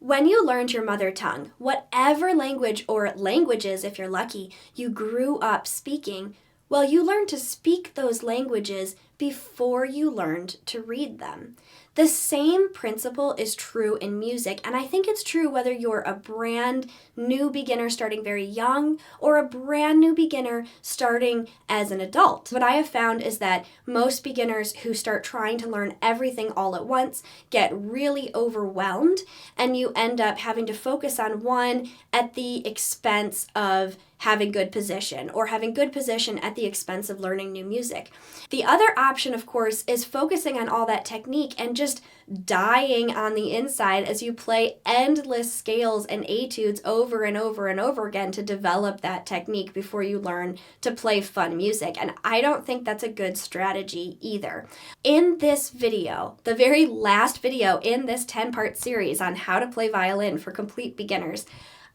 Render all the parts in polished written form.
When you learned your mother tongue, whatever language or languages, if you're lucky, you grew up speaking, well, you learned to speak those languages before you learned to read them. The same principle is true in music, and I think it's true whether you're a brand new beginner starting very young or a brand new beginner starting as an adult. What I have found is that most beginners who start trying to learn everything all at once get really overwhelmed, and you end up having to focus on one at the expense of having good position, or having good position at the expense of learning new music. The other option, of course, is focusing on all that technique and just dying on the inside as you play endless scales and etudes over and over and over again to develop that technique before you learn to play fun music. And I don't think that's a good strategy either. In this video, the very last video in this 10-part series on how to play violin for complete beginners,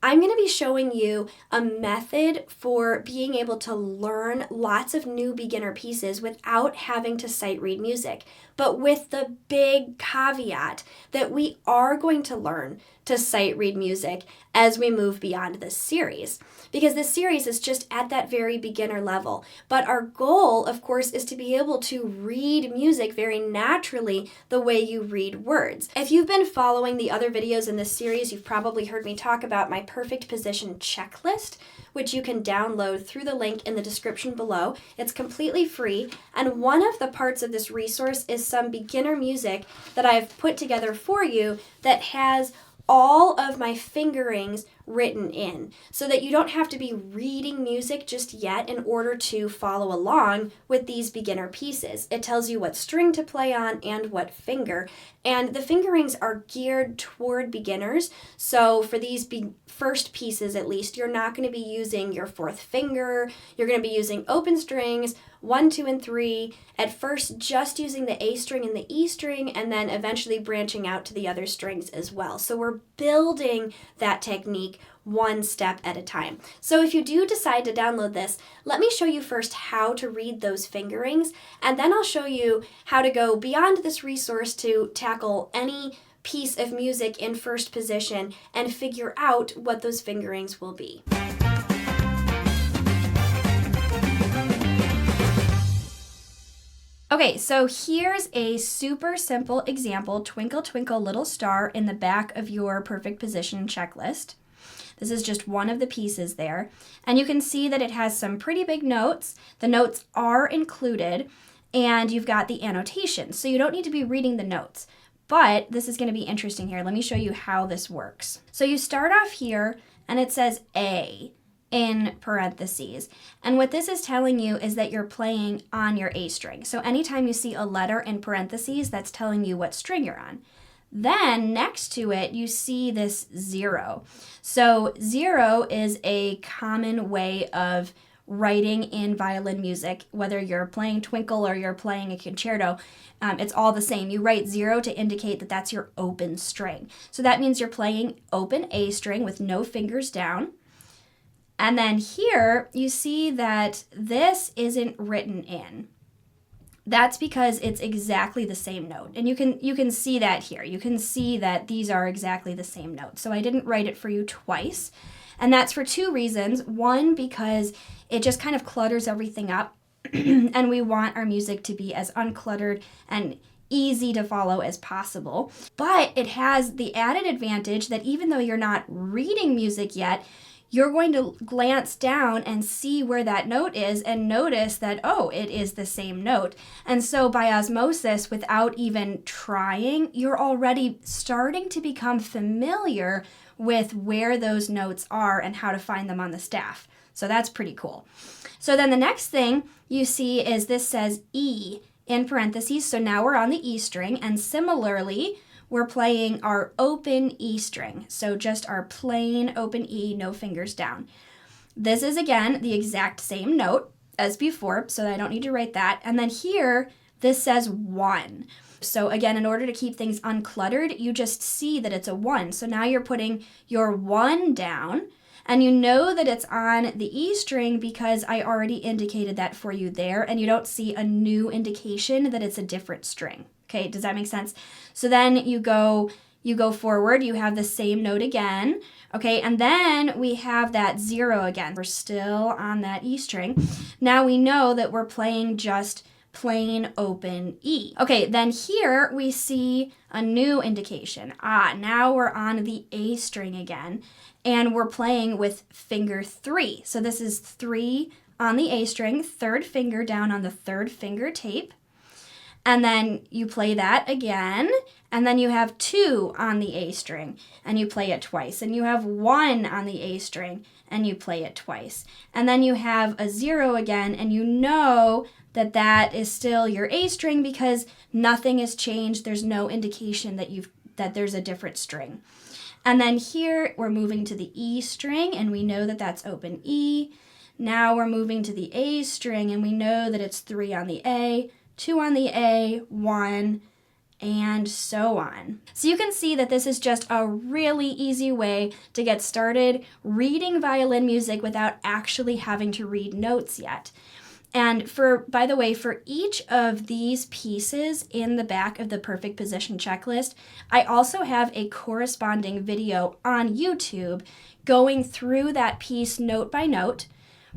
I'm going to be showing you a method for being able to learn lots of new beginner pieces without having to sight read music, but with the big caveat that we are going to learn to sight read music as we move beyond this series, because this series is just at that very beginner level. But our goal, of course, is to be able to read music very naturally the way you read words. If you've been following the other videos in this series, you've probably heard me talk about my perfect position checklist, which you can download through the link in the description below. It's completely free, and one of the parts of this resource is some beginner music that I've put together for you that has all of my fingerings written in, so that you don't have to be reading music just yet in order to follow along with these beginner pieces. It tells you what string to play on and what finger, and the fingerings are geared toward beginners. So for these first pieces, at least, you're not going to be using your fourth finger. You're going to be using open strings, 1, 2, and 3, at first just using the A string and the E string, and then eventually branching out to the other strings as well. So we're building that technique one step at a time. So if you do decide to download this, let me show you first how to read those fingerings, and then I'll show you how to go beyond this resource to tackle any piece of music in first position and figure out what those fingerings will be. Okay, so here's a super simple example, Twinkle Twinkle Little Star, in the back of your perfect position checklist. This is just one of the pieces there, and you can see that it has some pretty big notes. The notes are included, and you've got the annotations, so you don't need to be reading the notes. But this is going to be interesting here. Let me show you how this works. So you start off here, and it says A in parentheses. And what this is telling you is that you're playing on your A string. So anytime you see a letter in parentheses, that's telling you what string you're on. Then next to it, you see this 0. So 0 is a common way of writing in violin music, whether you're playing Twinkle or you're playing a concerto, it's all the same. You write 0 to indicate that that's your open string. So that means you're playing open A string with no fingers down. And then here you see that this isn't written in. That's because it's exactly the same note. And you can see that here. You can see that these are exactly the same note. So I didn't write it for you twice. And that's for two reasons. One, because it just kind of clutters everything up. And we want our music to be as uncluttered and easy to follow as possible. But it has the added advantage that even though you're not reading music yet, you're going to glance down and see where that note is and notice that, oh, it is the same note. And so by osmosis, without even trying, you're already starting to become familiar with where those notes are and how to find them on the staff. So that's pretty cool. So then the next thing you see is this says E in parentheses. So now we're on the E string, and similarly, we're playing our open E string. So just our plain open E, no fingers down. This is, again, the exact same note as before, so I don't need to write that. And then here, this says 1. So again, in order to keep things uncluttered, you just see that it's a 1. So now you're putting your 1 down, and you know that it's on the E string because I already indicated that for you there, and you don't see a new indication that it's a different string. Okay, does that make sense? So then you go You go forward, you have the same note again, okay, and then we have that 0 again. We're still on that E string. Now we know that we're playing just plain open E. Okay, then here we see a new indication. Now we're on the A string again, and we're playing with finger 3. So this is 3 on the A string, third finger down on the third finger tape. And then you play that again, and then you have 2 on the A string, and you play it twice. And you have 1 on the A string, and you play it twice. And then you have a 0 again, and you know that that is still your A string because nothing has changed. There's no indication that there's a different string. And then here we're moving to the E string, and we know that that's open E. Now we're moving to the A string, and we know that it's 3 on the A, 2 on the A, 1, and so on. So you can see that this is just a really easy way to get started reading violin music without actually having to read notes yet. And by the way, for each of these pieces in the back of the perfect position checklist, I also have a corresponding video on YouTube going through that piece note by note,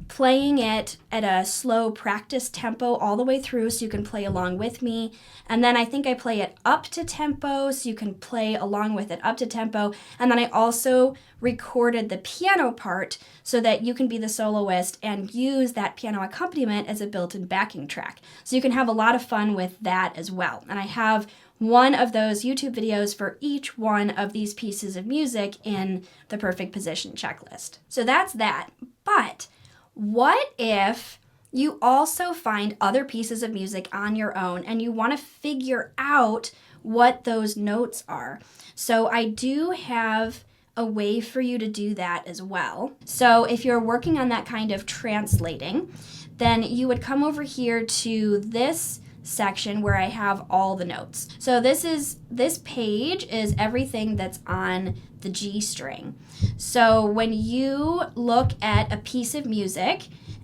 playing it at a slow practice tempo all the way through so you can play along with me. And then I think I play it up to tempo so you can play along with it up to tempo. And then I also recorded the piano part so that you can be the soloist and use that piano accompaniment as a built-in backing track. So you can have a lot of fun with that as well. And I have one of those YouTube videos for each one of these pieces of music in the perfect position checklist. So that's that. But what if you also find other pieces of music on your own and you want to figure out what those notes are? So I do have a way for you to do that as well. So if you're working on that kind of translating, then you would come over here to this section where I have all the notes. So this page is everything that's on the G string. So when you look at a piece of music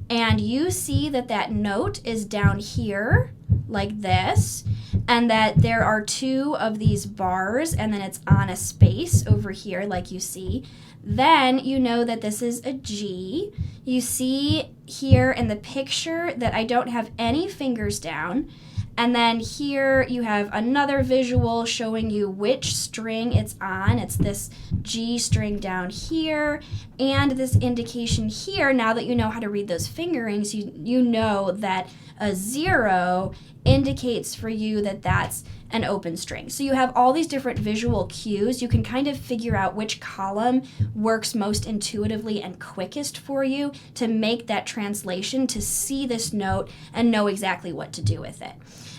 and you see that that note is down here like this, and that there are 2 of these bars and then it's on a space over here like you see, then you know that this is a G. You see here in the picture that I don't have any fingers down. And then here you have another visual showing you which string it's on. It's this G string down here, and this indication here, now that you know how to read those fingerings, you know that a 0 indicates for you that that's an open string. So you have all these different visual cues. You can kind of figure out which column works most intuitively and quickest for you to make that translation, to see this note and know exactly what to do with it.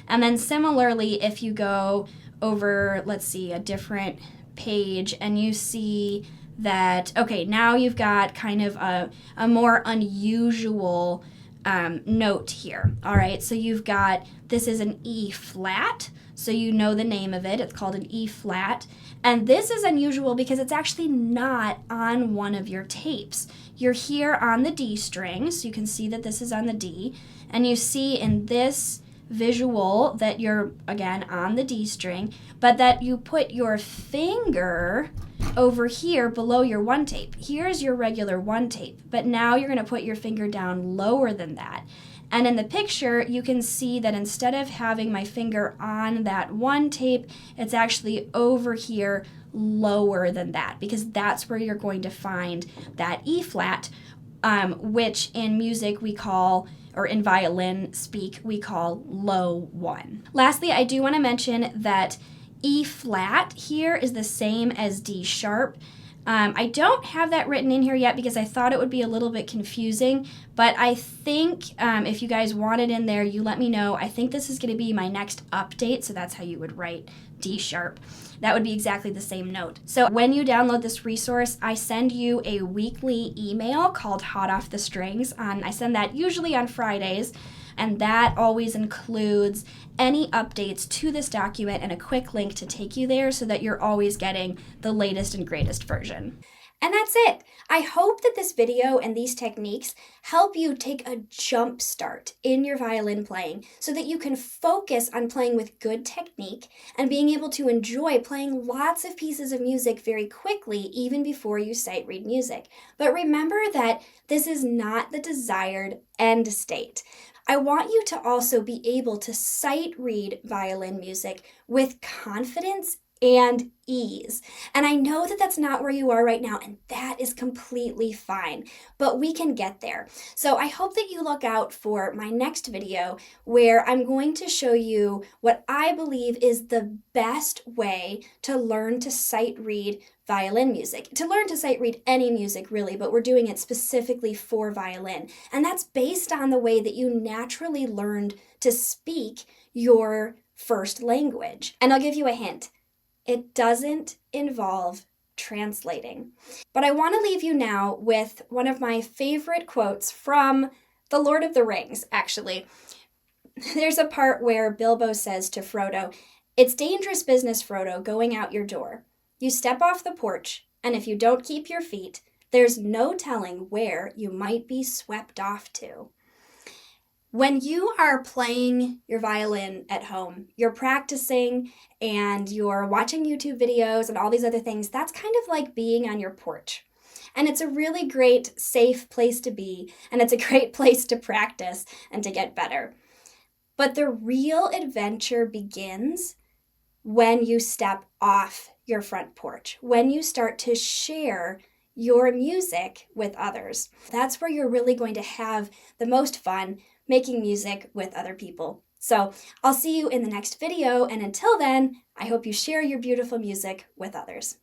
And then similarly, if you go over, let's see, a different page and you see that, okay, now you've got kind of a more unusual note here. All right, so you've got, this is an E flat, so you know the name of it. It's called an E flat. And this is unusual because it's actually not on one of your tapes. You're here on the D string, so you can see that this is on the D, and you see in this visual that you're, again, on the D string, but that you put your finger over here below your 1 tape. Here's your regular 1 tape, but now you're going to put your finger down lower than that. And in the picture, you can see that instead of having my finger on that 1 tape, it's actually over here lower than that, because that's where you're going to find that E flat, which in music we call, or in violin speak, we call low 1. Lastly, I do want to mention that E flat here is the same as D sharp. I don't have that written in here yet because I thought it would be a little bit confusing, but I think if you guys want it in there, you let me know. I think this is going to be my next update, so that's how you would write D sharp. That would be exactly the same note. So when you download this resource, I send you a weekly email called Hot Off the Strings. I send that usually on Fridays, and that always includes any updates to this document and a quick link to take you there so that you're always getting the latest and greatest version. And that's it. I hope that this video and these techniques help you take a jump start in your violin playing so that you can focus on playing with good technique and being able to enjoy playing lots of pieces of music very quickly even before you sight read music. But remember that this is not the desired end state. I want you to also be able to sight read violin music with confidence and ease. And I know that that's not where you are right now, and that is completely fine, but we can get there. So I hope that you look out for my next video where I'm going to show you what I believe is the best way to learn to sight read violin music, to learn to sight read any music really, but we're doing it specifically for violin. And that's based on the way that you naturally learned to speak your first language. And I'll give you a hint. It doesn't involve translating. But I want to leave you now with one of my favorite quotes from The Lord of the Rings, actually. There's a part where Bilbo says to Frodo, "It's dangerous business, Frodo, going out your door. You step off the porch, and if you don't keep your feet, there's no telling where you might be swept off to." When you are playing your violin at home, you're practicing and you're watching YouTube videos and all these other things, that's kind of like being on your porch. And it's a really great, safe place to be, and it's a great place to practice and to get better. But the real adventure begins when you step off your front porch, when you start to share your music with others. That's where you're really going to have the most fun making music with other people. So I'll see you in the next video, and until then, I hope you share your beautiful music with others.